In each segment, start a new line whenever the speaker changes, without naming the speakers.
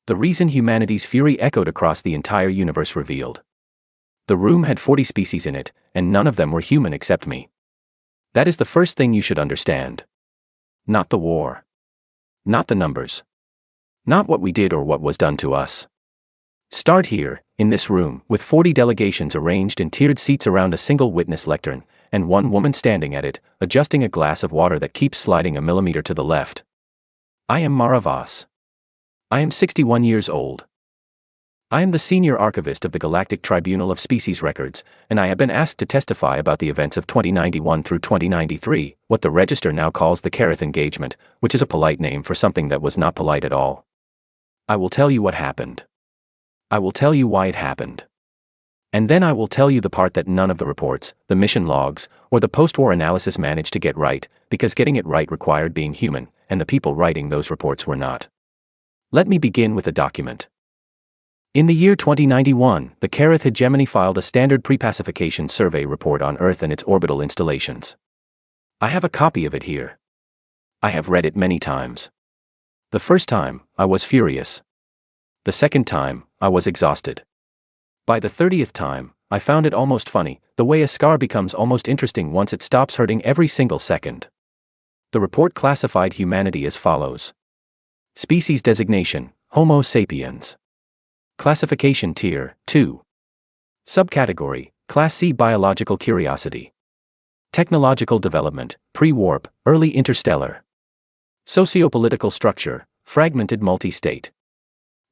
The reason humanity's fury echoed across the entire universe revealed. The room had 40 species in it, and none of them were human except me. That is the first thing you should understand. Not the war. Not the numbers. Not what we did or what was done to us. Start here, in this room, with 40 delegations arranged in tiered seats around a single witness lectern, and one woman standing at it, adjusting a glass of water that keeps sliding a millimeter to the left. I am Mara Voss. I am 61 years old. I am the senior archivist of the Galactic Tribunal of Species Records, and I have been asked to testify about the events of 2091 through 2093, what the Register now calls the Kareth engagement, which is a polite name for something that was not polite at all. I will tell you what happened. I will tell you why it happened. And then I will tell you the part that none of the reports, the mission logs, or the post-war analysis managed to get right, because getting it right required being human, and the people writing those reports were not. Let me begin with a document. In the year 2091, the Kareth hegemony filed a standard pre-pacification survey report on Earth and its orbital installations. I have a copy of it here. I have read it many times. The first time, I was furious. The second time, I was exhausted. By the 30th time, I found it almost funny, the way a scar becomes almost interesting once it stops hurting every single second. The report classified humanity as follows. Species designation, Homo sapiens. Classification Tier 2. Subcategory, Class C Biological Curiosity. Technological development, pre-warp, early interstellar. Sociopolitical structure, fragmented multi-state.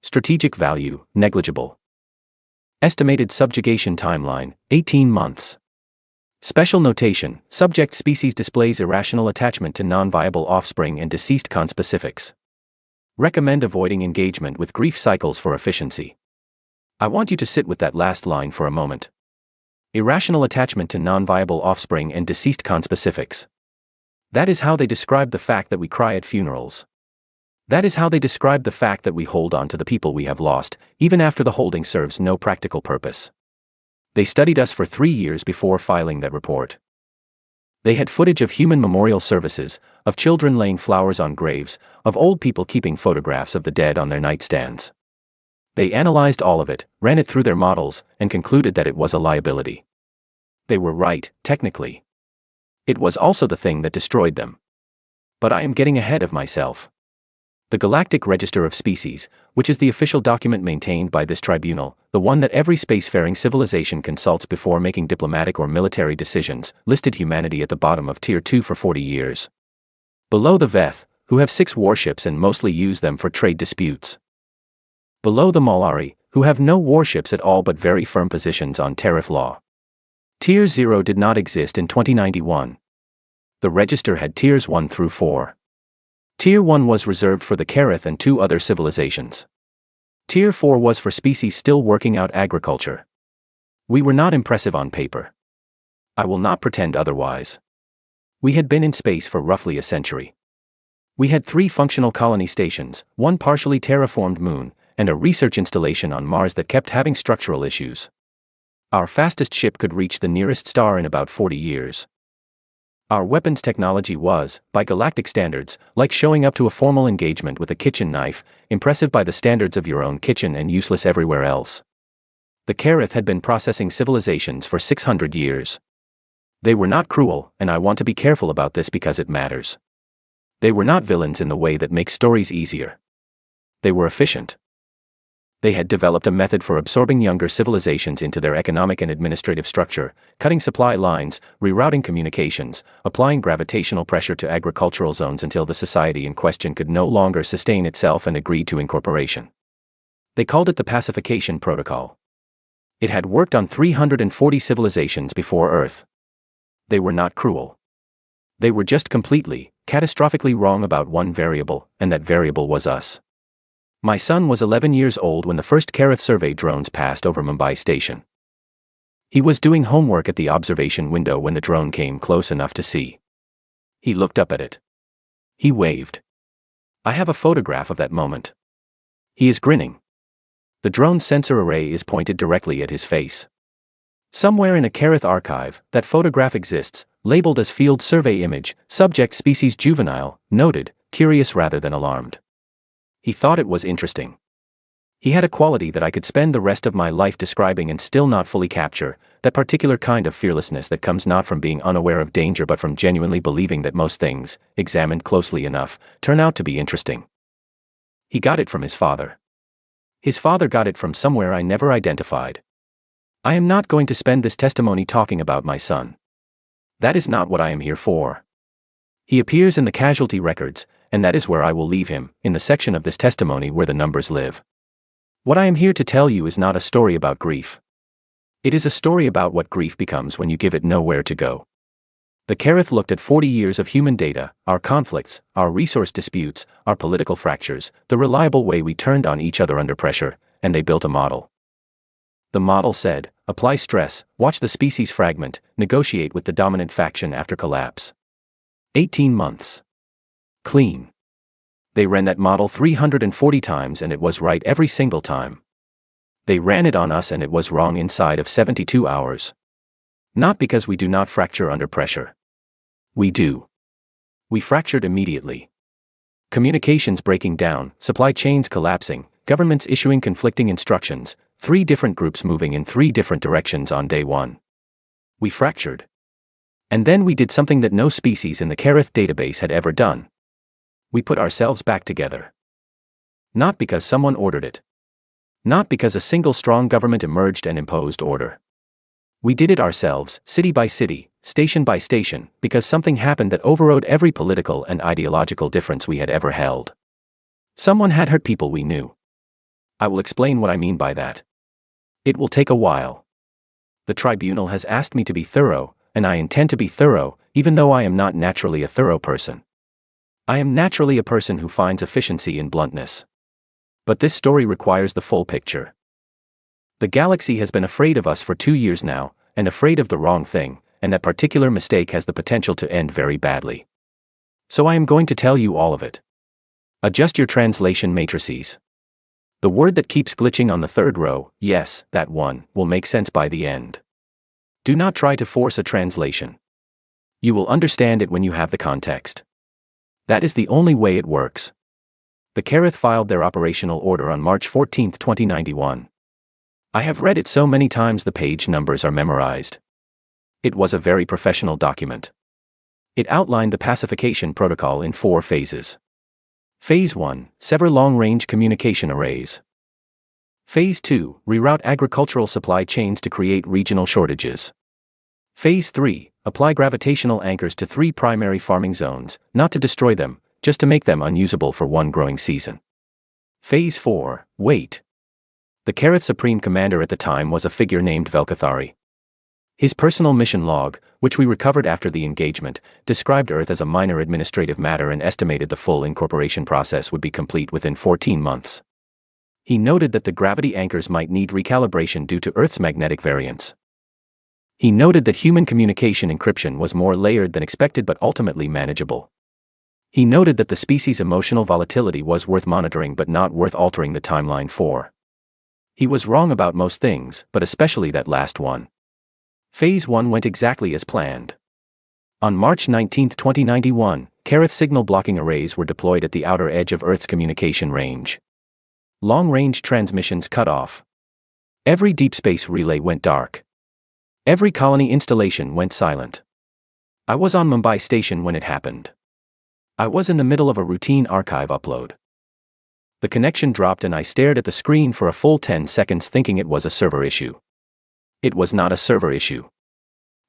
Strategic value, negligible. Estimated subjugation timeline, 18 months. Special notation, subject species displays irrational attachment to non-viable offspring and deceased conspecifics. Recommend avoiding engagement with grief cycles for efficiency. I want you to sit with that last line for a moment. Irrational attachment to non-viable offspring and deceased conspecifics. That is how they describe the fact that we cry at funerals. That is how they describe the fact that we hold on to the people we have lost, even after the holding serves no practical purpose. They studied us for 3 years before filing that report. They had footage of human memorial services, of children laying flowers on graves, of old people keeping photographs of the dead on their nightstands. They analyzed all of it, ran it through their models, and concluded that it was a liability. They were right, technically. It was also the thing that destroyed them. But I am getting ahead of myself. The Galactic Register of Species, which is the official document maintained by this tribunal, the one that every spacefaring civilization consults before making diplomatic or military decisions, listed humanity at the bottom of Tier 2 for 40 years. Below the Veth, who have 6 warships and mostly use them for trade disputes. Below the Molari, who have no warships at all but very firm positions on tariff law. Tier 0 did not exist in 2091. The Register had Tiers 1 through 4. Tier 1 was reserved for the Kareth and 2 other civilizations. Tier 4 was for species still working out agriculture. We were not impressive on paper. I will not pretend otherwise. We had been in space for roughly a century. We had 3 functional colony stations, 1 partially terraformed moon, and a research installation on Mars that kept having structural issues. Our fastest ship could reach the nearest star in about 40 years. Our weapons technology was, by galactic standards, like showing up to a formal engagement with a kitchen knife, impressive by the standards of your own kitchen and useless everywhere else. The Kareth had been processing civilizations for 600 years. They were not cruel, and I want to be careful about this because it matters. They were not villains in the way that makes stories easier. They were efficient. They had developed a method for absorbing younger civilizations into their economic and administrative structure, cutting supply lines, rerouting communications, applying gravitational pressure to agricultural zones until the society in question could no longer sustain itself and agreed to incorporation. They called it the Pacification Protocol. It had worked on 340 civilizations before Earth. They were not cruel. They were just completely, catastrophically wrong about one variable, and that variable was us. My son was 11 years old when the first Kareth survey drones passed over Mumbai station. He was doing homework at the observation window when the drone came close enough to see. He looked up at it. He waved. I have a photograph of that moment. He is grinning. The drone's sensor array is pointed directly at his face. Somewhere in a Kareth archive, that photograph exists, labeled as Field Survey Image, Subject Species Juvenile, noted, curious rather than alarmed. He thought it was interesting. He had a quality that I could spend the rest of my life describing and still not fully capture, that particular kind of fearlessness that comes not from being unaware of danger but from genuinely believing that most things, examined closely enough, turn out to be interesting. He got it from his father. His father got it from somewhere I never identified. I am not going to spend this testimony talking about my son. That is not what I am here for. He appears in the casualty records, and that is where I will leave him, in the section of this testimony where the numbers live. What I am here to tell you is not a story about grief. It is a story about what grief becomes when you give it nowhere to go. The Kerith looked at 40 years of human data, our conflicts, our resource disputes, our political fractures, the reliable way we turned on each other under pressure, and they built a model. The model said, apply stress, watch the species fragment, negotiate with the dominant faction after collapse. 18 months. Clean. They ran that model 340 times and it was right every single time. They ran it on us and it was wrong inside of 72 hours. Not because we do not fracture under pressure. We do. We fractured immediately. Communications breaking down, supply chains collapsing, governments issuing conflicting instructions, 3 different groups moving in 3 different directions on day 1. We fractured. And then we did something that no species in the Kerith database had ever done. We put ourselves back together. Not because someone ordered it. Not because a single strong government emerged and imposed order. We did it ourselves, city by city, station by station, because something happened that overrode every political and ideological difference we had ever held. Someone had hurt people we knew. I will explain what I mean by that. It will take a while. The tribunal has asked me to be thorough, and I intend to be thorough, even though I am not naturally a thorough person. I am naturally a person who finds efficiency in bluntness. But this story requires the full picture. The galaxy has been afraid of us for 2 years now, and afraid of the wrong thing, and that particular mistake has the potential to end very badly. So I am going to tell you all of it. Adjust your translation matrices. The word that keeps glitching on the 3rd row, yes, that one, will make sense by the end. Do not try to force a translation. You will understand it when you have the context. That is the only way it works. The Kerith filed their operational order on March 14, 2091. I have read it so many times the page numbers are memorized. It was a very professional document. It outlined the pacification protocol in 4 phases. Phase 1, sever long-range communication arrays. Phase 2, reroute agricultural supply chains to create regional shortages. Phase 3, apply gravitational anchors to 3 primary farming zones, not to destroy them, just to make them unusable for 1 growing season. Phase 4, wait. The Kerith Supreme Commander at the time was a figure named Velkathari. His personal mission log, which we recovered after the engagement, described Earth as a minor administrative matter and estimated the full incorporation process would be complete within 14 months. He noted that the gravity anchors might need recalibration due to Earth's magnetic variance. He noted that human communication encryption was more layered than expected but ultimately manageable. He noted that the species' emotional volatility was worth monitoring but not worth altering the timeline for. He was wrong about most things, but especially that last one. Phase 1 went exactly as planned. On March 19, 2091, Kerith signal blocking arrays were deployed at the outer edge of Earth's communication range. Long-range transmissions cut off. Every deep space relay went dark. Every colony installation went silent. I was on Mumbai Station when it happened. I was in the middle of a routine archive upload. The connection dropped and I stared at the screen for a full 10 seconds thinking it was a server issue. It was not a server issue.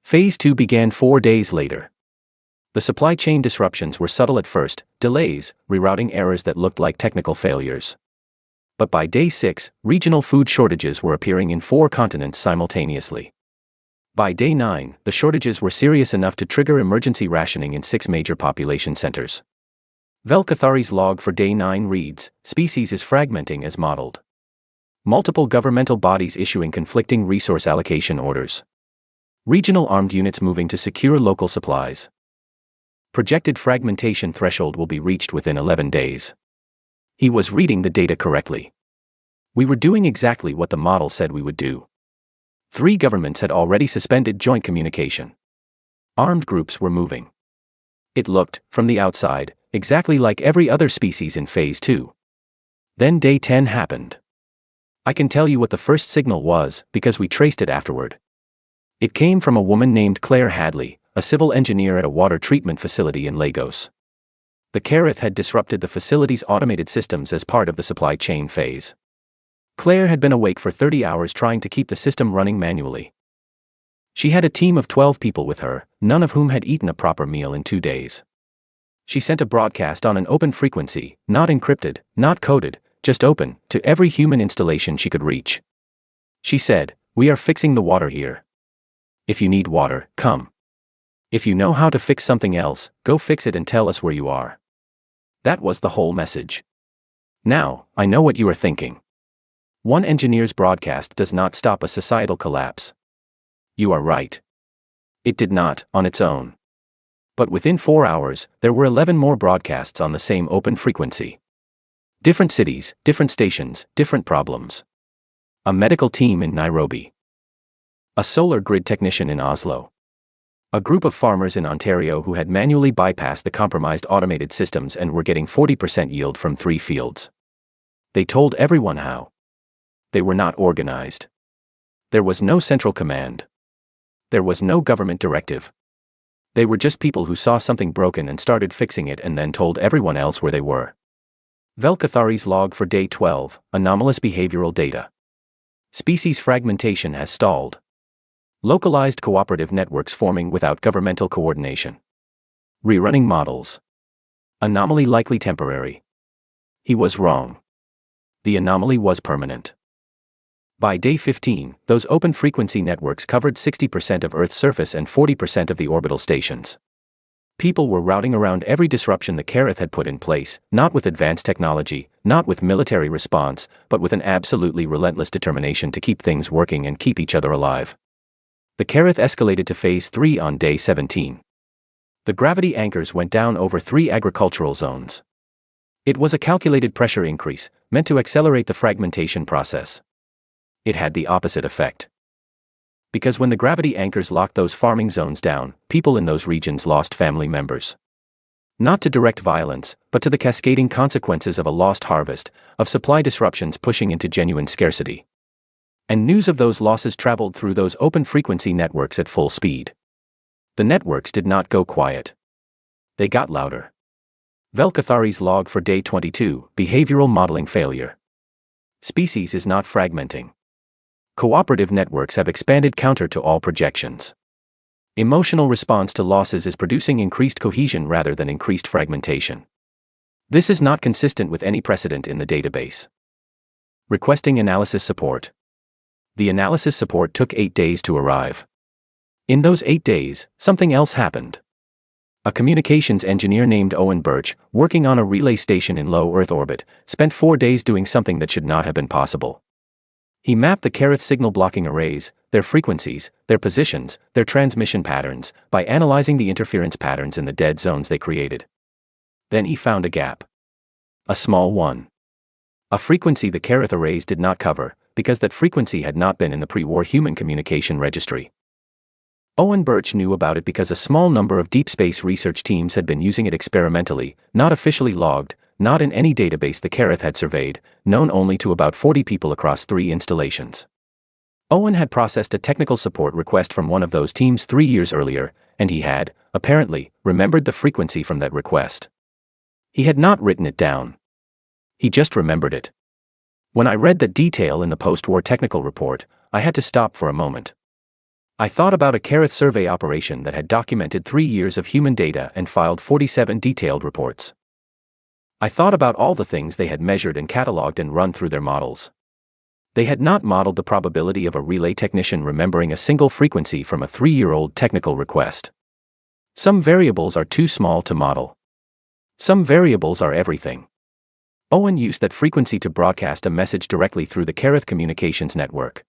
Phase 2 began 4 days later. The supply chain disruptions were subtle at first, delays, rerouting errors that looked like technical failures. But by day 6, regional food shortages were appearing in 4 continents simultaneously. By day 9, the shortages were serious enough to trigger emergency rationing in 6 major population centers. Velkathari's log for day 9 reads, species is fragmenting as modeled. Multiple governmental bodies issuing conflicting resource allocation orders. Regional armed units moving to secure local supplies. Projected fragmentation threshold will be reached within 11 days. He was reading the data correctly. We were doing exactly what the model said we would do. 3 governments had already suspended joint communication. Armed groups were moving. It looked, from the outside, exactly like every other species in Phase 2. Then day 10 happened. I can tell you what the first signal was, because we traced it afterward. It came from a woman named Claire Hadley, a civil engineer at a water treatment facility in Lagos. The Kareth had disrupted the facility's automated systems as part of the supply chain phase. Claire had been awake for 30 hours trying to keep the system running manually. She had a team of 12 people with her, none of whom had eaten a proper meal in 2 days. She sent a broadcast on an open frequency, not encrypted, not coded, just open, to every human installation she could reach. She said, "We are fixing the water here. If you need water, come. If you know how to fix something else, go fix it and tell us where you are." That was the whole message. Now, I know what you are thinking. One engineer's broadcast does not stop a societal collapse. You are right. It did not, on its own. But within 4 hours, there were 11 more broadcasts on the same open frequency. Different cities, different stations, different problems. A medical team in Nairobi. A solar grid technician in Oslo. A group of farmers in Ontario who had manually bypassed the compromised automated systems and were getting 40% yield from 3 fields. They told everyone how. They were not organized. There was no central command. There was no government directive. They were just people who saw something broken and started fixing it and then told everyone else where they were. Velkathari's log for day 12, anomalous behavioral data. Species fragmentation has stalled. Localized cooperative networks forming without governmental coordination. Rerunning models. Anomaly likely temporary. He was wrong. The anomaly was permanent. By day 15, those open-frequency networks covered 60% of Earth's surface and 40% of the orbital stations. People were routing around every disruption the Kareth had put in place, not with advanced technology, not with military response, but with an absolutely relentless determination to keep things working and keep each other alive. The Kareth escalated to Phase 3 on day 17. The gravity anchors went down over 3 agricultural zones. It was a calculated pressure increase, meant to accelerate the fragmentation process. It had the opposite effect. Because when the gravity anchors locked those farming zones down, people in those regions lost family members. Not to direct violence, but to the cascading consequences of a lost harvest, of supply disruptions pushing into genuine scarcity. And news of those losses traveled through those open-frequency networks at full speed. The networks did not go quiet. They got louder. Velkathari's log for day 22, behavioral modeling failure. Species is not fragmenting. Cooperative networks have expanded counter to all projections. Emotional response to losses is producing increased cohesion rather than increased fragmentation. This is not consistent with any precedent in the database. Requesting analysis support. The analysis support took 8 days to arrive. In those 8 days, something else happened. A communications engineer named Owen Birch, working on a relay station in low Earth orbit, spent 4 days doing something that should not have been possible. He mapped the Kareth signal blocking arrays, their frequencies, their positions, their transmission patterns, by analyzing the interference patterns in the dead zones they created. Then he found a gap. A small one. A frequency the Kareth arrays did not cover, because that frequency had not been in the pre-war human communication registry. Owen Birch knew about it because a small number of deep space research teams had been using it experimentally, not officially logged, not in any database the Kareth had surveyed, known only to about 40 people across 3 installations. Owen had processed a technical support request from one of those teams 3 years earlier, and he had, apparently, remembered the frequency from that request. He had not written it down. He just remembered it. When I read that detail in the post-war technical report, I had to stop for a moment. I thought about a Kareth survey operation that had documented 3 years of human data and filed 47 detailed reports. I thought about all the things they had measured and cataloged and run through their models. They had not modeled the probability of a relay technician remembering a single frequency from a 3-year-old technical request. Some variables are too small to model. Some variables are everything. Owen used that frequency to broadcast a message directly through the Kareth communications network.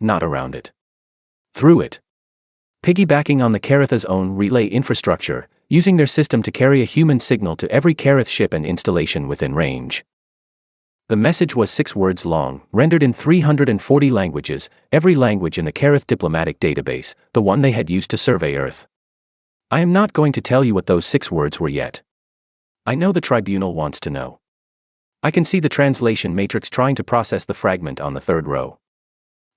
Not around it. Through it. Piggybacking on the Kareth's own relay infrastructure, using their system to carry a human signal to every Kareth ship and installation within range. The message was 6 words long, rendered in 340 languages, every language in the Kareth diplomatic database, the one they had used to survey Earth. I am not going to tell you what those 6 words were yet. I know the tribunal wants to know. I can see the translation matrix trying to process the fragment on the third row.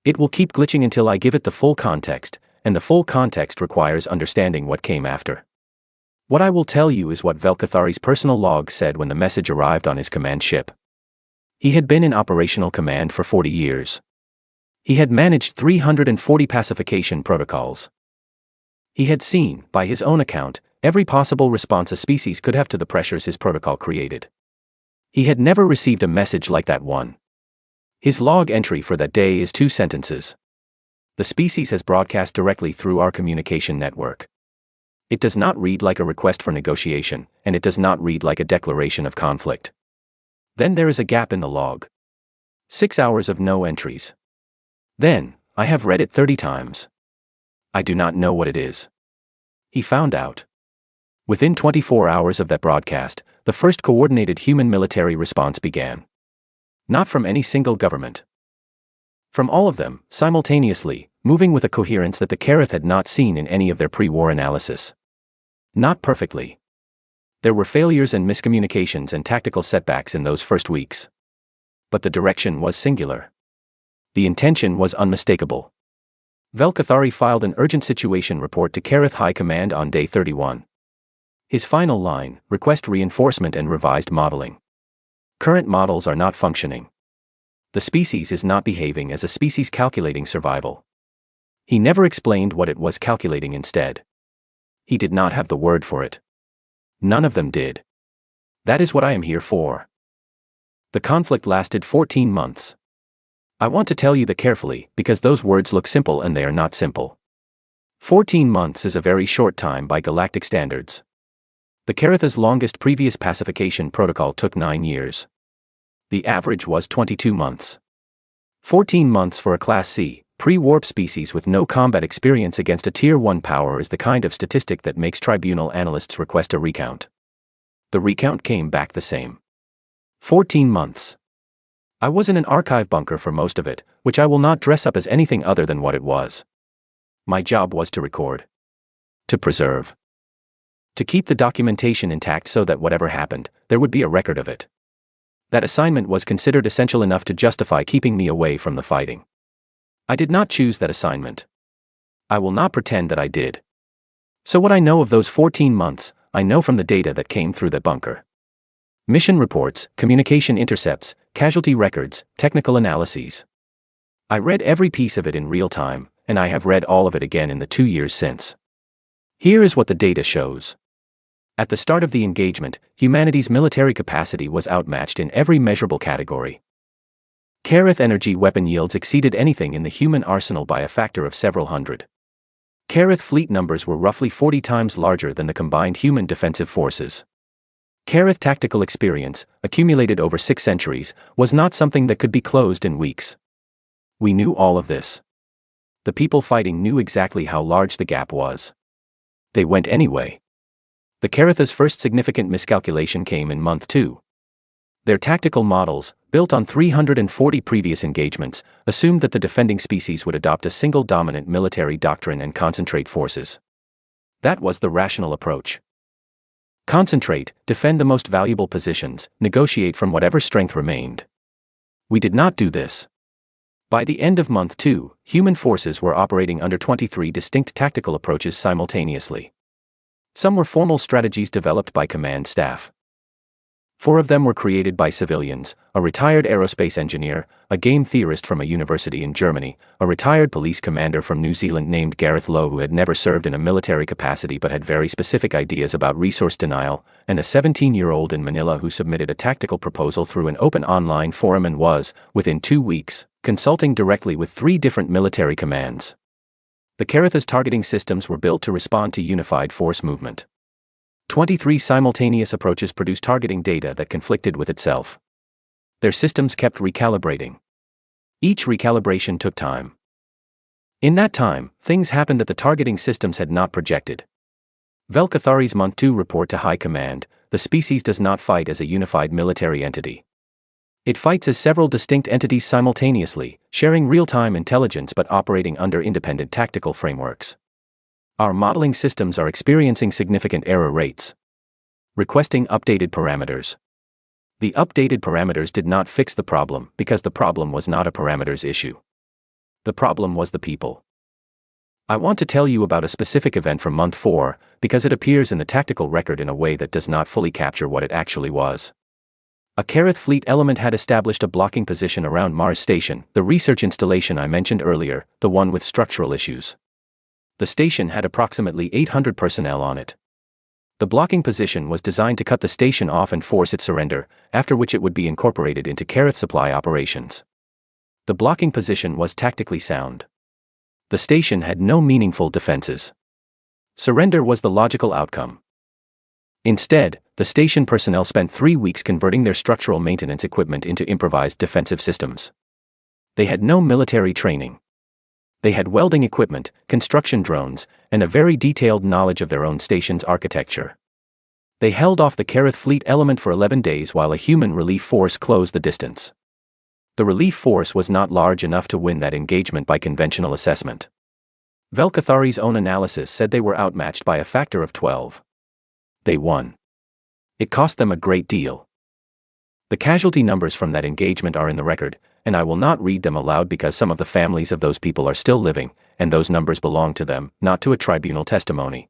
It will keep glitching until I give it the full context, and the full context requires understanding what came after. What I will tell you is what Velkathari's personal log said when the message arrived on his command ship. He had been in operational command for 40 years. He had managed 340 pacification protocols. He had seen, by his own account, every possible response a species could have to the pressures his protocol created. He had never received a message like that one. His log entry for that day is 2 sentences. The species has broadcast directly through our communication network. It does not read like a request for negotiation, and it does not read like a declaration of conflict. Then there is a gap in the log. 6 hours of no entries. Then, I have read it 30 times. I do not know what it is. He found out. Within 24 hours of that broadcast, the first coordinated human military response began. Not from any single government. From all of them, simultaneously, moving with a coherence that the Kareth had not seen in any of their pre-war analysis. Not perfectly. There were failures and miscommunications and tactical setbacks in those first weeks. But the direction was singular. The intention was unmistakable. Velkathari filed an urgent situation report to Kareth High Command on day 31. His final line, request reinforcement and revised modeling. Current models are not functioning. The species is not behaving as a species calculating survival. He never explained what it was calculating instead. He did not have the word for it. None of them did. That is what I am here for. The conflict lasted 14 months. I want to tell you that carefully, because those words look simple and they are not simple. 14 months is a very short time by galactic standards. The Karetha's longest previous pacification protocol took 9 years. The average was 22 months. 14 months for a Class C, pre-warp species with no combat experience against a Tier 1 power is the kind of statistic that makes tribunal analysts request a recount. The recount came back the same. 14 months. I was in an archive bunker for most of it, which I will not dress up as anything other than what it was. My job was to record. To preserve. To keep the documentation intact so that whatever happened, there would be a record of it. That assignment was considered essential enough to justify keeping me away from the fighting. I did not choose that assignment. I will not pretend that I did. So what I know of those 14 months, I know from the data that came through that bunker. Mission reports, communication intercepts, casualty records, technical analyses. I read every piece of it in real time, and I have read all of it again in the 2 years since. Here is what the data shows. At the start of the engagement, humanity's military capacity was outmatched in every measurable category. Kareth energy weapon yields exceeded anything in the human arsenal by a factor of several hundred. Kareth fleet numbers were roughly 40 times larger than the combined human defensive forces. Kareth tactical experience, accumulated over 6 centuries, was not something that could be closed in weeks. We knew all of this. The people fighting knew exactly how large the gap was. They went anyway. The Karetha's first significant miscalculation came in month 2. Their tactical models, built on 340 previous engagements, assumed that the defending species would adopt a single dominant military doctrine and concentrate forces. That was the rational approach. Concentrate, defend the most valuable positions, negotiate from whatever strength remained. We did not do this. By the end of month 2, human forces were operating under 23 distinct tactical approaches simultaneously. Some were formal strategies developed by command staff. 4 of them were created by civilians, a retired aerospace engineer, a game theorist from a university in Germany, a retired police commander from New Zealand named Gareth Lowe who had never served in a military capacity but had very specific ideas about resource denial, and a 17-year-old in Manila who submitted a tactical proposal through an open online forum and was, within 2 weeks, consulting directly with 3 different military commands. The Karetha's targeting systems were built to respond to unified force movement. 23 simultaneous approaches produced targeting data that conflicted with itself. Their systems kept recalibrating. Each recalibration took time. In that time, things happened that the targeting systems had not projected. Velkathari's Month 2 report to High Command: the species does not fight as a unified military entity. It fights as several distinct entities simultaneously, sharing real-time intelligence but operating under independent tactical frameworks. Our modeling systems are experiencing significant error rates. Requesting updated parameters. The updated parameters did not fix the problem because the problem was not a parameters issue. The problem was the people. I want to tell you about a specific event from month 4 because it appears in the tactical record in a way that does not fully capture what it actually was. A Kareth fleet element had established a blocking position around Mars Station, the research installation I mentioned earlier, the one with structural issues. The station had approximately 800 personnel on it. The blocking position was designed to cut the station off and force its surrender, after which it would be incorporated into Kareth supply operations. The blocking position was tactically sound. The station had no meaningful defenses. Surrender was the logical outcome. Instead, the station personnel spent 3 weeks converting their structural maintenance equipment into improvised defensive systems. They had no military training. They had welding equipment, construction drones, and a very detailed knowledge of their own station's architecture. They held off the Kareth fleet element for 11 days while a human relief force closed the distance. The relief force was not large enough to win that engagement by conventional assessment. Velkathari's own analysis said they were outmatched by a factor of 12. They won. It cost them a great deal. The casualty numbers from that engagement are in the record, and I will not read them aloud because some of the families of those people are still living, and those numbers belong to them, not to a tribunal testimony.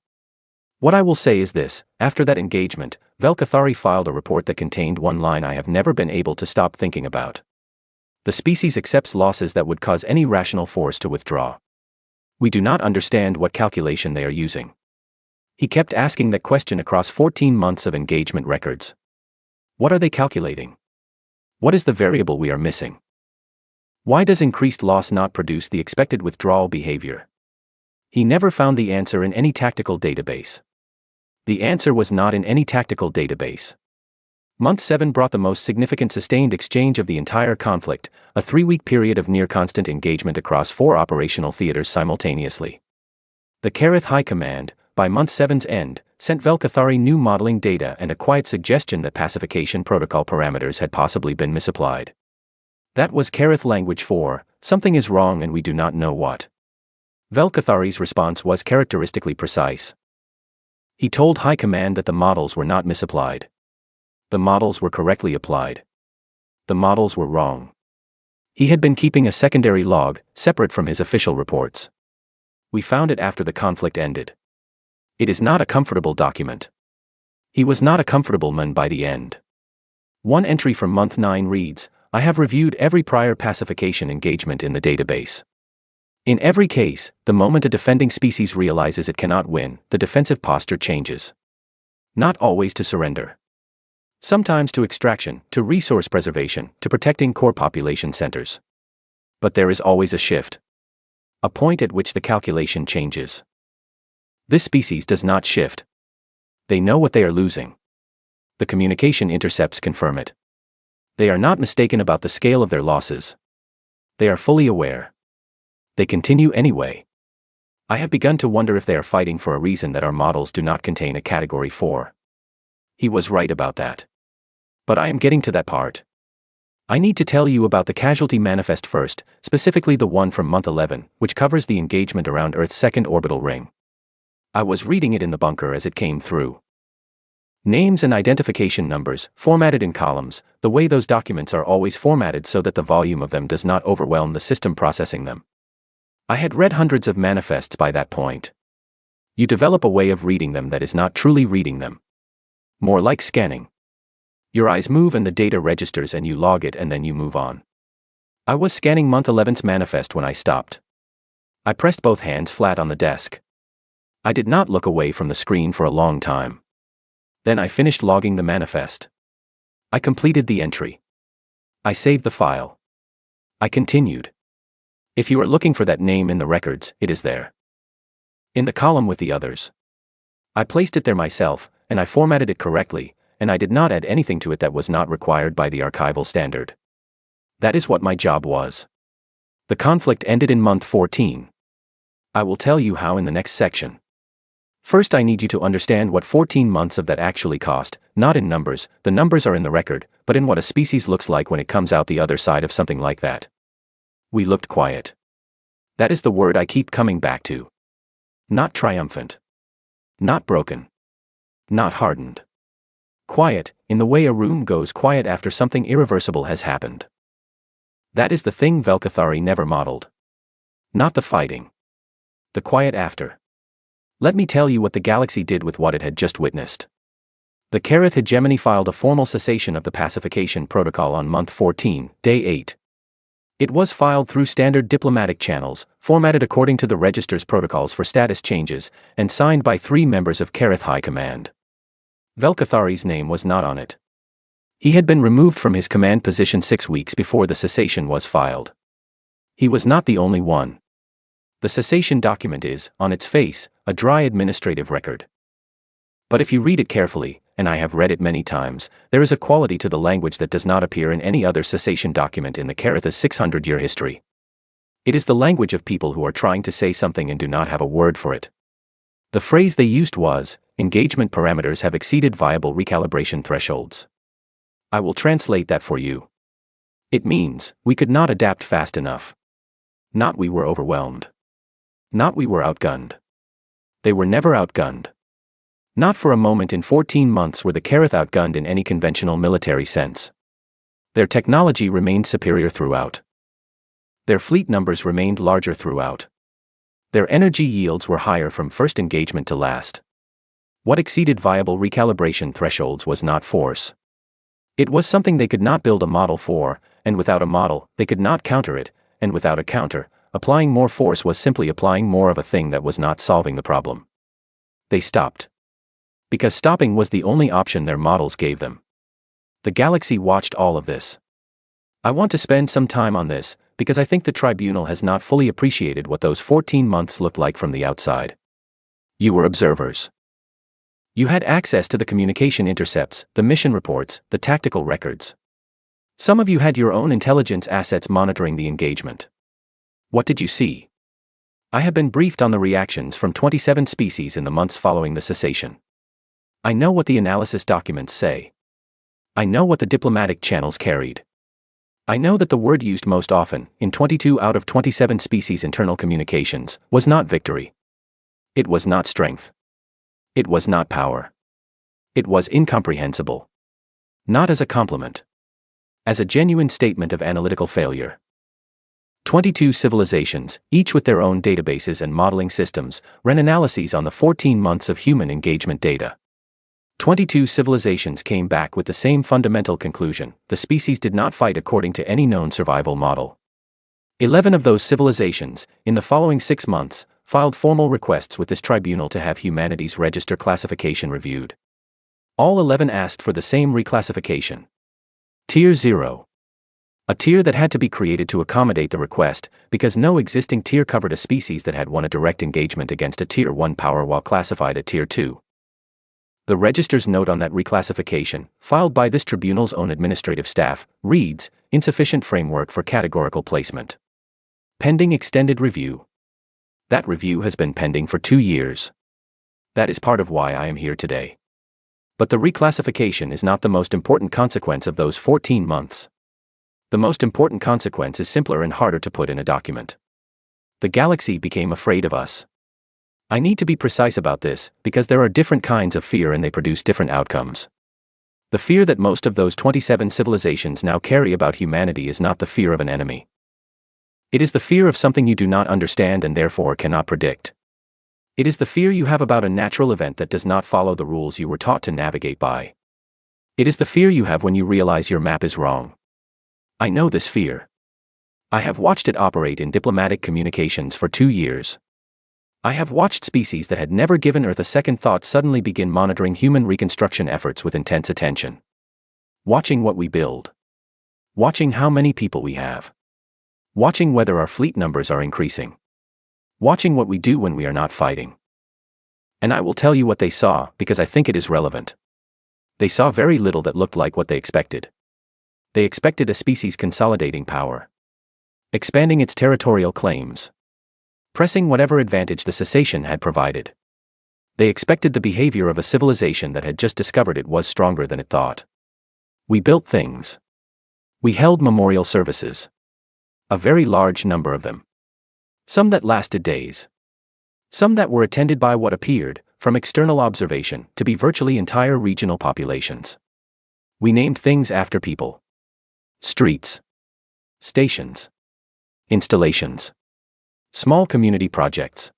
What I will say is this: after that engagement, Velkathari filed a report that contained one line I have never been able to stop thinking about. The species accepts losses that would cause any rational force to withdraw. We do not understand what calculation they are using. He kept asking that question across 14 months of engagement records. What are they calculating? What is the variable we are missing? Why does increased loss not produce the expected withdrawal behavior? He never found the answer in any tactical database. The answer was not in any tactical database. Month 7 brought the most significant sustained exchange of the entire conflict, a 3-week period of near-constant engagement across 4 operational theaters simultaneously. The Kareth High Command, by month 7's end, sent Velkathari new modeling data and a quiet suggestion that pacification protocol parameters had possibly been misapplied. That was Kareth language for, something is wrong and we do not know what. Velkathari's response was characteristically precise. He told High Command that the models were not misapplied. The models were correctly applied. The models were wrong. He had been keeping a secondary log, separate from his official reports. We found it after the conflict ended. It is not a comfortable document. He was not a comfortable man by the end. One entry from month 9 reads, I have reviewed every prior pacification engagement in the database. In every case, the moment a defending species realizes it cannot win, the defensive posture changes. Not always to surrender. Sometimes to extraction, to resource preservation, to protecting core population centers. But there is always a shift. A point at which the calculation changes. This species does not shift. They know what they are losing. The communication intercepts confirm it. They are not mistaken about the scale of their losses. They are fully aware. They continue anyway. I have begun to wonder if they are fighting for a reason that our models do not contain a category 4. He was right about that. But I am getting to that part. I need to tell you about the casualty manifest first, specifically the one from month 11, which covers the engagement around Earth's second orbital ring. I was reading it in the bunker as it came through. Names and identification numbers, formatted in columns, the way those documents are always formatted so that the volume of them does not overwhelm the system processing them. I had read hundreds of manifests by that point. You develop a way of reading them that is not truly reading them. More like scanning. Your eyes move and the data registers and you log it and then you move on. I was scanning month 11's manifest when I stopped. I pressed both hands flat on the desk. I did not look away from the screen for a long time. Then I finished logging the manifest. I completed the entry. I saved the file. I continued. If you are looking for that name in the records, it is there. In the column with the others. I placed it there myself, and I formatted it correctly, and I did not add anything to it that was not required by the archival standard. That is what my job was. The conflict ended in month 14. I will tell you how in the next section. First, I need you to understand what 14 months of that actually cost, not in numbers, the numbers are in the record, but in what a species looks like when it comes out the other side of something like that. We looked quiet. That is the word I keep coming back to. Not triumphant. Not broken. Not hardened. Quiet, in the way a room goes quiet after something irreversible has happened. That is the thing Velkathari never modeled. Not the fighting. The quiet after. Let me tell you what the galaxy did with what it had just witnessed. The Kareth hegemony filed a formal cessation of the pacification protocol on month 14, day 8. It was filed through standard diplomatic channels, formatted according to the register's protocols for status changes, and signed by 3 members of Kareth High Command. Velkathari's name was not on it. He had been removed from his command position 6 weeks before the cessation was filed. He was not the only one. The cessation document is, on its face, a dry administrative record. But if you read it carefully, and I have read it many times, there is a quality to the language that does not appear in any other cessation document in the Kareth's 600-year history. It is the language of people who are trying to say something and do not have a word for it. The phrase they used was, engagement parameters have exceeded viable recalibration thresholds. I will translate that for you. It means, we could not adapt fast enough. Not we were overwhelmed. Not we were outgunned. They were never outgunned. Not for a moment in 14 months were the Kareth outgunned in any conventional military sense. Their technology remained superior throughout. Their fleet numbers remained larger throughout. Their energy yields were higher from first engagement to last. What exceeded viable recalibration thresholds was not force. It was something they could not build a model for, and without a model, they could not counter it, and without a counter, applying more force was simply applying more of a thing that was not solving the problem. They stopped. Because stopping was the only option their models gave them. The galaxy watched all of this. I want to spend some time on this, because I think the tribunal has not fully appreciated what those 14 months looked like from the outside. You were observers. You had access to the communication intercepts, the mission reports, the tactical records. Some of you had your own intelligence assets monitoring the engagement. What did you see? I have been briefed on the reactions from 27 species in the months following the cessation. I know what the analysis documents say. I know what the diplomatic channels carried. I know that the word used most often, in 22 out of 27 species internal communications, was not victory. It was not strength. It was not power. It was incomprehensible. Not as a compliment. As a genuine statement of analytical failure. 22 civilizations, each with their own databases and modeling systems, ran analyses on the 14 months of human engagement data. 22 civilizations came back with the same fundamental conclusion: the species did not fight according to any known survival model. 11 of those civilizations, in the following 6 months, filed formal requests with this tribunal to have humanity's register classification reviewed. All 11 asked for the same reclassification. Tier 0. A tier that had to be created to accommodate the request, because no existing tier covered a species that had won a direct engagement against a Tier 1 power while classified at Tier 2. The register's note on that reclassification, filed by this tribunal's own administrative staff, reads, insufficient framework for categorical placement. Pending extended review. That review has been pending for 2 years. That is part of why I am here today. But the reclassification is not the most important consequence of those 14 months. The most important consequence is simpler and harder to put in a document. The galaxy became afraid of us. I need to be precise about this, because there are different kinds of fear and they produce different outcomes. The fear that most of those 27 civilizations now carry about humanity is not the fear of an enemy. It is the fear of something you do not understand and therefore cannot predict. It is the fear you have about a natural event that does not follow the rules you were taught to navigate by. It is the fear you have when you realize your map is wrong. I know this fear. I have watched it operate in diplomatic communications for 2 years. I have watched species that had never given Earth a second thought suddenly begin monitoring human reconstruction efforts with intense attention. Watching what we build. Watching how many people we have. Watching whether our fleet numbers are increasing. Watching what we do when we are not fighting. And I will tell you what they saw, because I think it is relevant. They saw very little that looked like what they expected. They expected a species consolidating power. Expanding its territorial claims. Pressing whatever advantage the cessation had provided. They expected the behavior of a civilization that had just discovered it was stronger than it thought. We built things. We held memorial services. A very large number of them. Some that lasted days. Some that were attended by what appeared, from external observation to be virtually entire regional populations. We named things after people. Streets. Stations. Installations. Small community projects.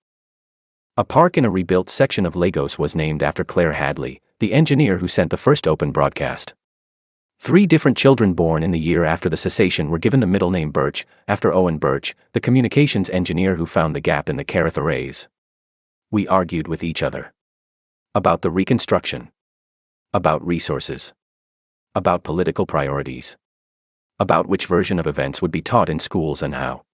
A park in a rebuilt section of Lagos was named after Claire Hadley, the engineer who sent the first open broadcast. 3 different children born in the year after the cessation were given the middle name Birch, after Owen Birch, the communications engineer who found the gap in the Carith arrays. We argued with each other. About the reconstruction. About resources. About political priorities. About which version of events would be taught in schools and how.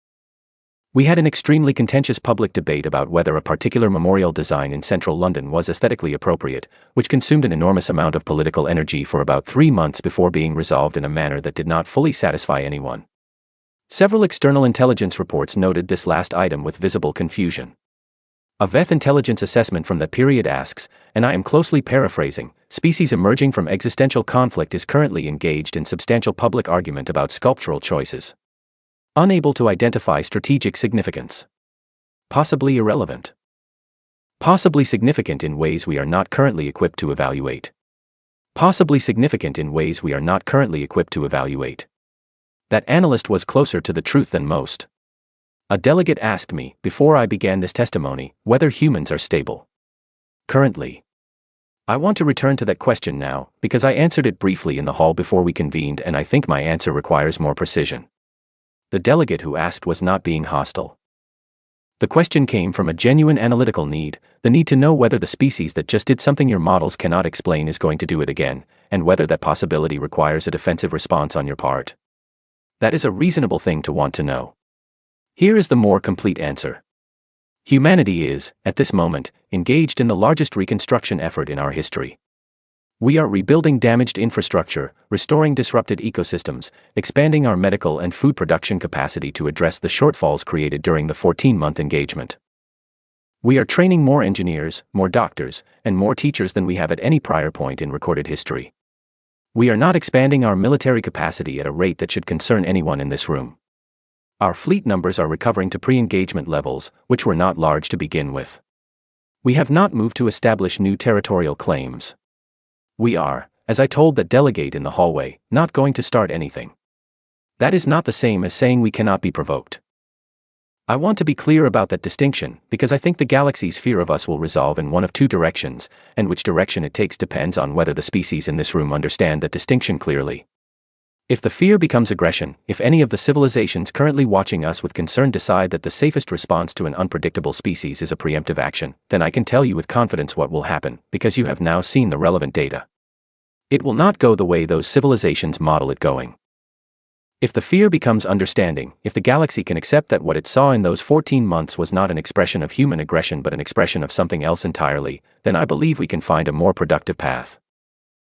We had an extremely contentious public debate about whether a particular memorial design in central London was aesthetically appropriate, which consumed an enormous amount of political energy for about 3 months before being resolved in a manner that did not fully satisfy anyone. Several external intelligence reports noted this last item with visible confusion. A VEF intelligence assessment from that period asks, and I am closely paraphrasing, species emerging from existential conflict is currently engaged in substantial public argument about sculptural choices. Unable to identify strategic significance. Possibly irrelevant. Possibly significant in ways we are not currently equipped to evaluate. Possibly significant in ways we are not currently equipped to evaluate. That analyst was closer to the truth than most. A delegate asked me, before I began this testimony, whether humans are stable. Currently. I want to return to that question now, because I answered it briefly in the hall before we convened, and I think my answer requires more precision. The delegate who asked was not being hostile. The question came from a genuine analytical need, the need to know whether the species that just did something your models cannot explain is going to do it again, and whether that possibility requires a defensive response on your part. That is a reasonable thing to want to know. Here is the more complete answer. Humanity is, at this moment, engaged in the largest reconstruction effort in our history. We are rebuilding damaged infrastructure, restoring disrupted ecosystems, expanding our medical and food production capacity to address the shortfalls created during the 14-month engagement. We are training more engineers, more doctors, and more teachers than we have at any prior point in recorded history. We are not expanding our military capacity at a rate that should concern anyone in this room. Our fleet numbers are recovering to pre-engagement levels, which were not large to begin with. We have not moved to establish new territorial claims. We are, as I told that delegate in the hallway, not going to start anything. That is not the same as saying we cannot be provoked. I want to be clear about that distinction, because I think the galaxy's fear of us will resolve in one of 2 directions, and which direction it takes depends on whether the species in this room understand that distinction clearly. If the fear becomes aggression, if any of the civilizations currently watching us with concern decide that the safest response to an unpredictable species is a preemptive action, then I can tell you with confidence what will happen, because you have now seen the relevant data. It will not go the way those civilizations model it going. If the fear becomes understanding, if the galaxy can accept that what it saw in those 14 months was not an expression of human aggression but an expression of something else entirely, then I believe we can find a more productive path.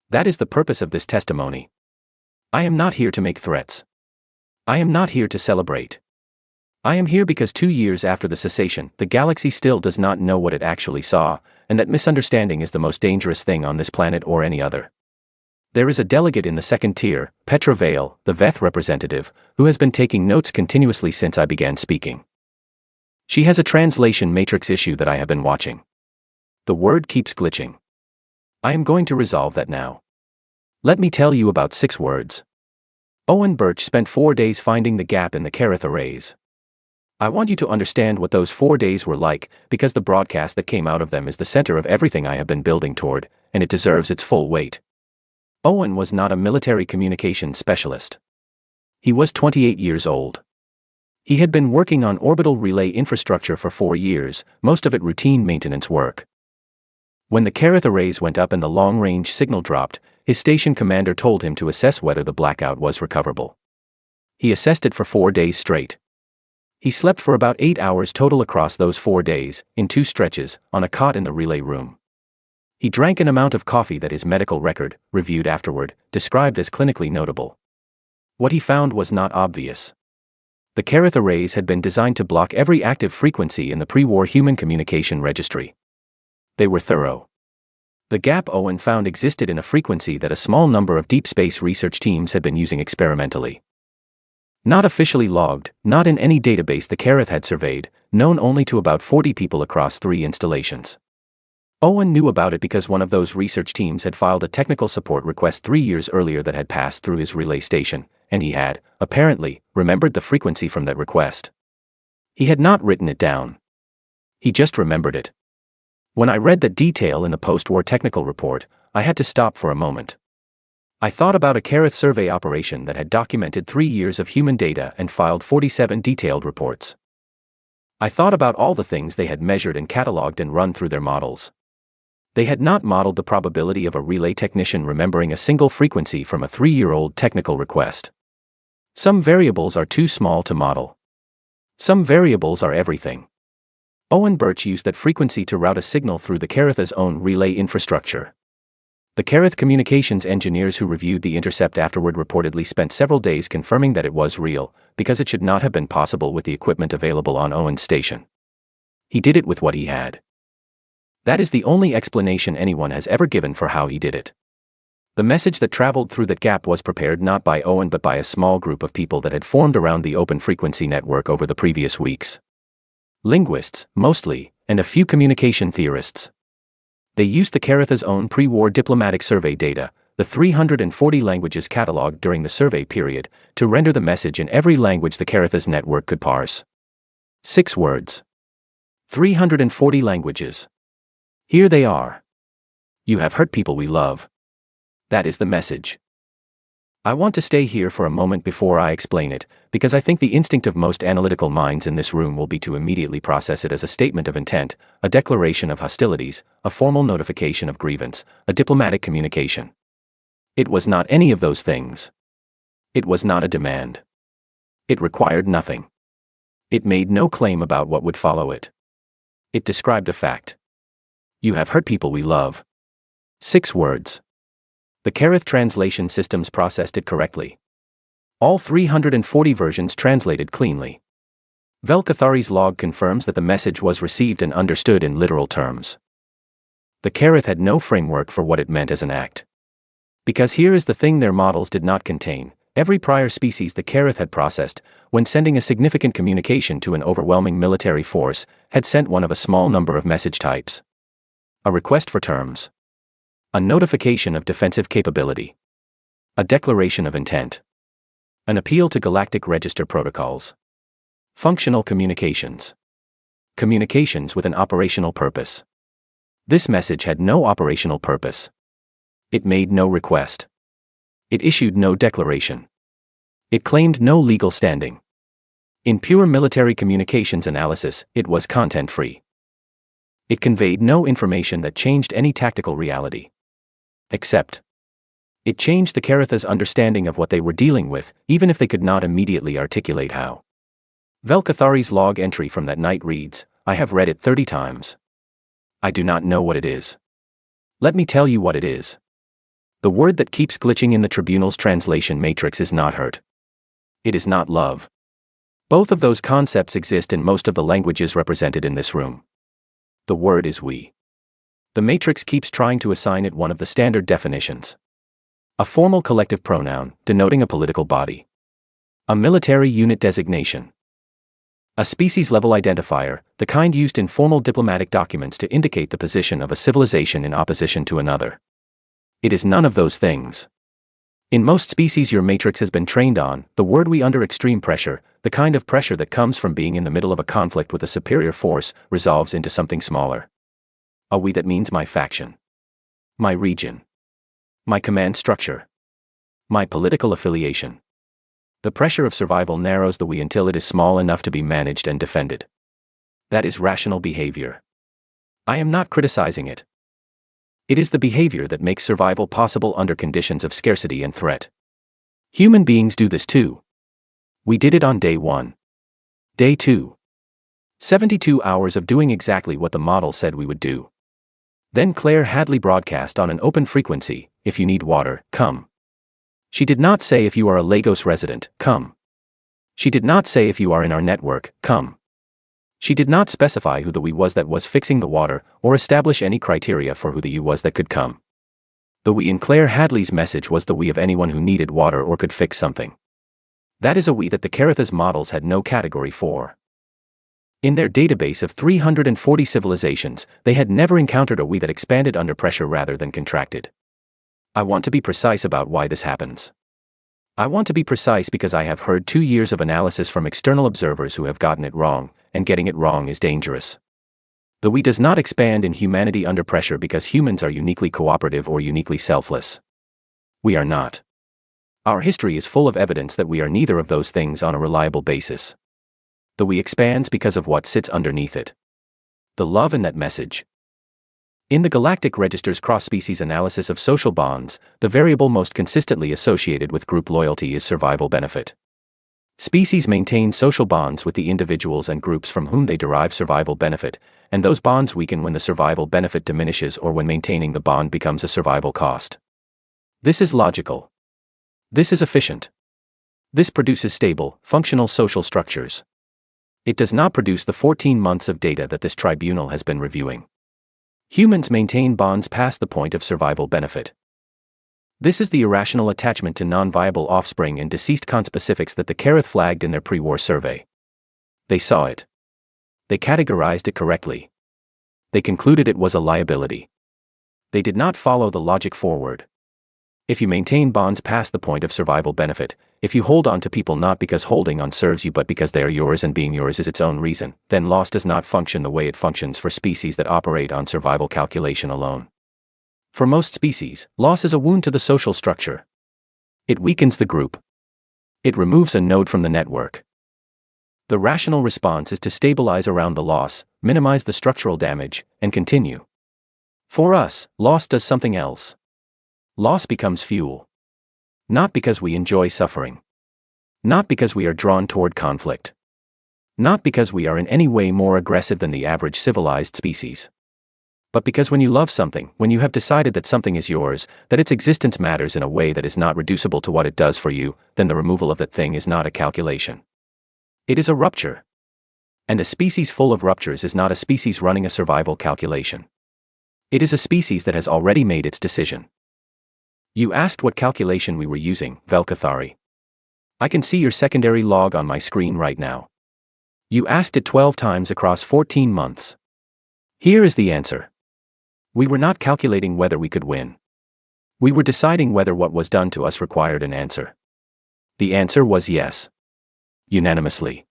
That is the purpose of this testimony. I am not here to make threats. I am not here to celebrate. I am here because 2 years after the cessation, the galaxy still does not know what it actually saw, and that misunderstanding is the most dangerous thing on this planet or any other. There is a delegate in the second tier, Petra Vale, the VEF representative, who has been taking notes continuously since I began speaking. She has a translation matrix issue that I have been watching. The word keeps glitching. I am going to resolve that now. Let me tell you about 6 words. Owen Birch spent 4 days finding the gap in the Carith arrays. I want you to understand what those 4 days were like, because the broadcast that came out of them is the center of everything I have been building toward, and it deserves its full weight. Owen was not a military communications specialist. He was 28 years old. He had been working on orbital relay infrastructure for 4 years, most of it routine maintenance work. When the Carith arrays went up and the long-range signal dropped, his station commander told him to assess whether the blackout was recoverable. He assessed it for 4 days straight. He slept for about 8 hours total across those 4 days, in 2 stretches, on a cot in the relay room. He drank an amount of coffee that his medical record, reviewed afterward, described as clinically notable. What he found was not obvious. The Carith arrays had been designed to block every active frequency in the pre-war human communication registry. They were thorough. The gap Owen found existed in a frequency that a small number of deep space research teams had been using experimentally. Not officially logged, not in any database the Carith had surveyed, known only to about 40 people across 3 installations. Owen knew about it because one of those research teams had filed a technical support request 3 years earlier that had passed through his relay station, and he had, apparently, remembered the frequency from that request. He had not written it down. He just remembered it. When I read that detail in the post-war technical report, I had to stop for a moment. I thought about a Kareth survey operation that had documented 3 years of human data and filed 47 detailed reports. I thought about all the things they had measured and cataloged and run through their models. They had not modeled the probability of a relay technician remembering a single frequency from a 3-year-old technical request. Some variables are too small to model. Some variables are everything. Owen Birch used that frequency to route a signal through the Kareth's own relay infrastructure. The Kareth communications engineers who reviewed the intercept afterward reportedly spent several days confirming that it was real, because it should not have been possible with the equipment available on Owen's station. He did it with what he had. That is the only explanation anyone has ever given for how he did it. The message that traveled through that gap was prepared not by Owen but by a small group of people that had formed around the open frequency network over the previous weeks. Linguists, mostly, and a few communication theorists. They used the Kareth's own pre-war diplomatic survey data, the 340 languages catalogued during the survey period, to render the message in every language the Kareth's network could parse. 6 words. 340 languages. Here they are. You have hurt people we love. That is the message. I want to stay here for a moment before I explain it, because I think the instinct of most analytical minds in this room will be to immediately process it as a statement of intent, a declaration of hostilities, a formal notification of grievance, a diplomatic communication. It was not any of those things. It was not a demand. It required nothing. It made no claim about what would follow it. It described a fact. You have hurt people we love. 6 words. The Kareth translation systems processed it correctly. All 340 versions translated cleanly. Velkathari's log confirms that the message was received and understood in literal terms. The Kareth had no framework for what it meant as an act. Because here is the thing their models did not contain: every prior species the Kareth had processed, when sending a significant communication to an overwhelming military force, had sent one of a small number of message types. A request for terms. A notification of defensive capability. A declaration of intent. An appeal to galactic register protocols. Functional communications. Communications with an operational purpose. This message had no operational purpose. It made no request. It issued no declaration. It claimed no legal standing. In pure military communications analysis, it was content-free. It conveyed no information that changed any tactical reality. Except, it changed the Kareth's understanding of what they were dealing with, even if they could not immediately articulate how. Velkathari's log entry from that night reads, "I have read it 30 times. I do not know what it is. Let me tell you what it is. The word that keeps glitching in the tribunal's translation matrix is not hurt. It is not love. Both of those concepts exist in most of the languages represented in this room. The word is we. The matrix keeps trying to assign it one of the standard definitions. A formal collective pronoun, denoting a political body. A military unit designation. A species-level identifier, the kind used in formal diplomatic documents to indicate the position of a civilization in opposition to another. It is none of those things. In most species your matrix has been trained on, the word we under extreme pressure, the kind of pressure that comes from being in the middle of a conflict with a superior force, resolves into something smaller. A we that means my faction. My region. My command structure. My political affiliation. The pressure of survival narrows the we until it is small enough to be managed and defended. That is rational behavior. I am not criticizing it. It is the behavior that makes survival possible under conditions of scarcity and threat. Human beings do this too. We did it on day 1. Day 2. 72 hours of doing exactly what the model said we would do. Then Claire Hadley broadcast on an open frequency, "If you need water, come." She did not say if you are a Lagos resident, come. She did not say if you are in our network, come. She did not specify who the we was that was fixing the water, or establish any criteria for who the you was that could come. The we in Claire Hadley's message was the we of anyone who needed water or could fix something. That is a we that the Kareth's models had no category for. In their database of 340 civilizations, they had never encountered a we that expanded under pressure rather than contracted. I want to be precise about why this happens. I want to be precise because I have heard 2 years of analysis from external observers who have gotten it wrong, and getting it wrong is dangerous. The we does not expand in humanity under pressure because humans are uniquely cooperative or uniquely selfless. We are not. Our history is full of evidence that we are neither of those things on a reliable basis. The we expands because of what sits underneath it. The love in that message. In the Galactic Register's cross-species analysis of social bonds, the variable most consistently associated with group loyalty is survival benefit. Species maintain social bonds with the individuals and groups from whom they derive survival benefit, and those bonds weaken when the survival benefit diminishes or when maintaining the bond becomes a survival cost. This is logical. This is efficient. This produces stable, functional social structures. It does not produce the 14 months of data that this tribunal has been reviewing. Humans maintain bonds past the point of survival benefit. This is the irrational attachment to non-viable offspring and deceased conspecifics that the Careth flagged in their pre-war survey. They saw it. They categorized it correctly. They concluded it was a liability. They did not follow the logic forward. If you maintain bonds past the point of survival benefit, if you hold on to people not because holding on serves you but because they are yours and being yours is its own reason, then loss does not function the way it functions for species that operate on survival calculation alone. For most species, loss is a wound to the social structure. It weakens the group. It removes a node from the network. The rational response is to stabilize around the loss, minimize the structural damage, and continue. For us, loss does something else. Loss becomes fuel. Not because we enjoy suffering. Not because we are drawn toward conflict. Not because we are in any way more aggressive than the average civilized species. But because when you love something, when you have decided that something is yours, that its existence matters in a way that is not reducible to what it does for you, then the removal of that thing is not a calculation. It is a rupture. And a species full of ruptures is not a species running a survival calculation. It is a species that has already made its decision. You asked what calculation we were using, Velkathari. I can see your secondary log on my screen right now. You asked it 12 times across 14 months. Here is the answer. We were not calculating whether we could win. We were deciding whether what was done to us required an answer. The answer was yes. Unanimously.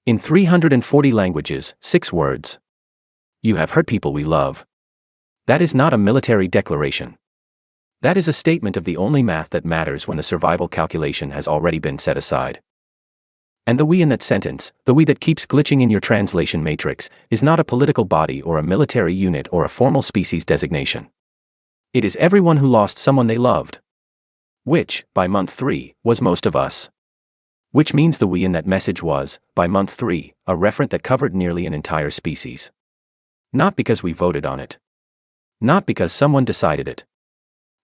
In 340 languages, 6 words. You have hurt people we love. That is not a military declaration. That is a statement of the only math that matters when the survival calculation has already been set aside. And the we in that sentence, the we that keeps glitching in your translation matrix, is not a political body or a military unit or a formal species designation. It is everyone who lost someone they loved. Which, by month 3, was most of us. Which means the we in that message was, by month 3, a referent that covered nearly an entire species. Not because we voted on it. Not because someone decided it.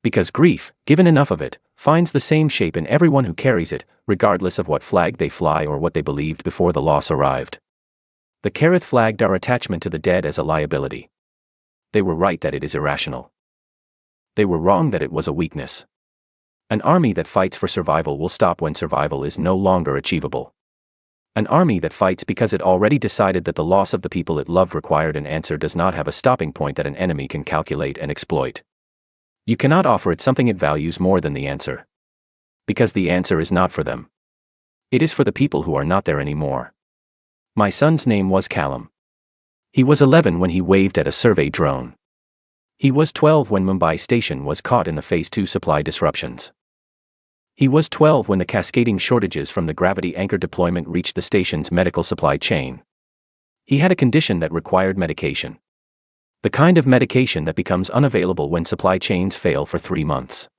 Because grief, given enough of it, finds the same shape in everyone who carries it, regardless of what flag they fly or what they believed before the loss arrived. The Careth flagged our attachment to the dead as a liability. They were right that it is irrational. They were wrong that it was a weakness. An army that fights for survival will stop when survival is no longer achievable. An army that fights because it already decided that the loss of the people it loved required an answer does not have a stopping point that an enemy can calculate and exploit. You cannot offer it something it values more than the answer. Because the answer is not for them. It is for the people who are not there anymore. My son's name was Callum. He was 11 when he waved at a survey drone. He was 12 when Mumbai station was caught in the Phase 2 supply disruptions. He was 12 when the cascading shortages from the gravity anchor deployment reached the station's medical supply chain. He had a condition that required medication. The kind of medication that becomes unavailable when supply chains fail for 3 months.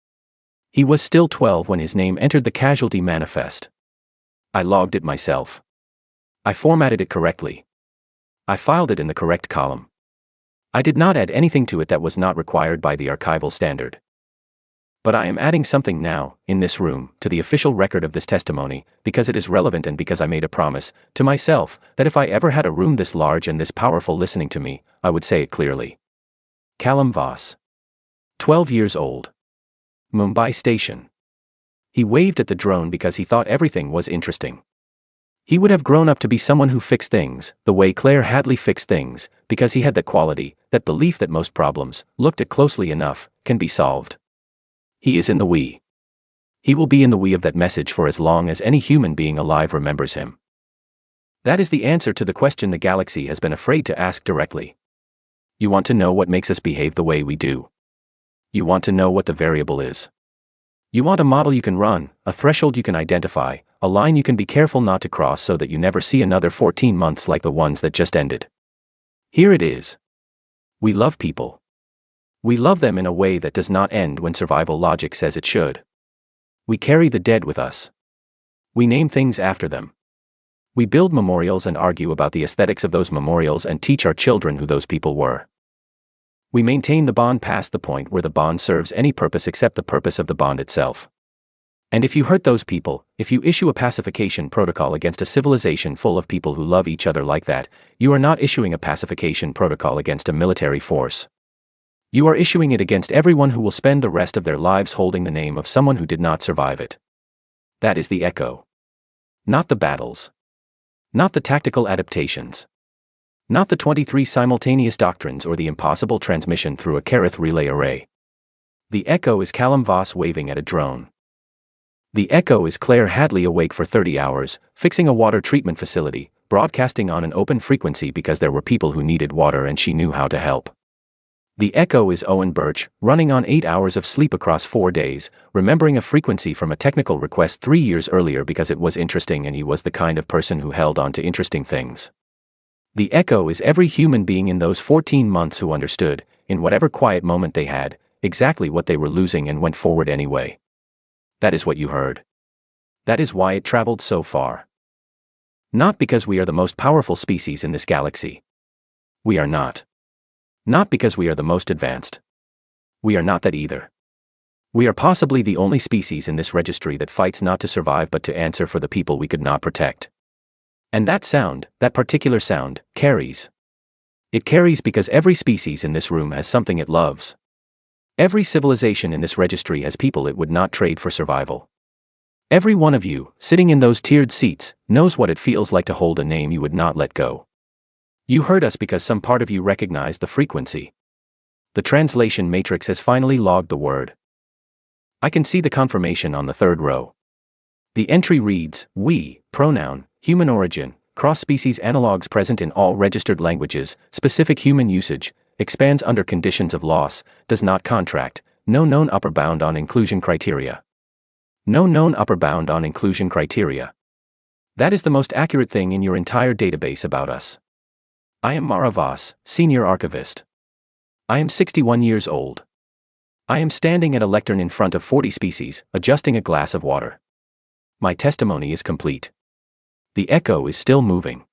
He was still 12 when his name entered the casualty manifest. I logged it myself. I formatted it correctly. I filed it in the correct column. I did not add anything to it that was not required by the archival standard. But I am adding something now, in this room, to the official record of this testimony, because it is relevant and because I made a promise, to myself, that if I ever had a room this large and this powerful listening to me, I would say it clearly. Callum Voss. 12 years old. Mumbai station. He waved at the drone because he thought everything was interesting. He would have grown up to be someone who fixed things, the way Claire Hadley fixed things, because he had that quality, that belief that most problems, looked at closely enough, can be solved. He is in the we. He will be in the we of that message for as long as any human being alive remembers him. That is the answer to the question the galaxy has been afraid to ask directly. You want to know what makes us behave the way we do. You want to know what the variable is. You want a model you can run, a threshold you can identify, a line you can be careful not to cross so that you never see another 14 months like the ones that just ended. Here it is. We love people. We love them in a way that does not end when survival logic says it should. We carry the dead with us. We name things after them. We build memorials and argue about the aesthetics of those memorials and teach our children who those people were. We maintain the bond past the point where the bond serves any purpose except the purpose of the bond itself. And if you hurt those people, if you issue a pacification protocol against a civilization full of people who love each other like that, you are not issuing a pacification protocol against a military force. You are issuing it against everyone who will spend the rest of their lives holding the name of someone who did not survive it. That is the echo. Not the battles. Not the tactical adaptations. Not the 23 simultaneous doctrines or the impossible transmission through a Kerith relay array. The echo is Callum Voss waving at a drone. The echo is Claire Hadley awake for 30 hours, fixing a water treatment facility, broadcasting on an open frequency because there were people who needed water and she knew how to help. The echo is Owen Birch, running on 8 hours of sleep across 4 days, remembering a frequency from a technical request 3 years earlier because it was interesting and he was the kind of person who held on to interesting things. The echo is every human being in those 14 months who understood, in whatever quiet moment they had, exactly what they were losing and went forward anyway. That is what you heard. That is why it traveled so far. Not because we are the most powerful species in this galaxy. We are not. Not because we are the most advanced. We are not that either. We are possibly the only species in this registry that fights not to survive but to answer for the people we could not protect. And that sound, that particular sound, carries. It carries because every species in this room has something it loves. Every civilization in this registry has people it would not trade for survival. Every one of you, sitting in those tiered seats, knows what it feels like to hold a name you would not let go. You heard us because some part of you recognized the frequency. The translation matrix has finally logged the word. I can see the confirmation on the third row. The entry reads, we, pronoun, human origin, cross-species analogs present in all registered languages, specific human usage, expands under conditions of loss, does not contract, no known upper bound on inclusion criteria. No known upper bound on inclusion criteria. That is the most accurate thing in your entire database about us. I am Mara Voss, Senior Archivist. I am 61 years old. I am standing at a lectern in front of 40 species, adjusting a glass of water. My testimony is complete. The echo is still moving.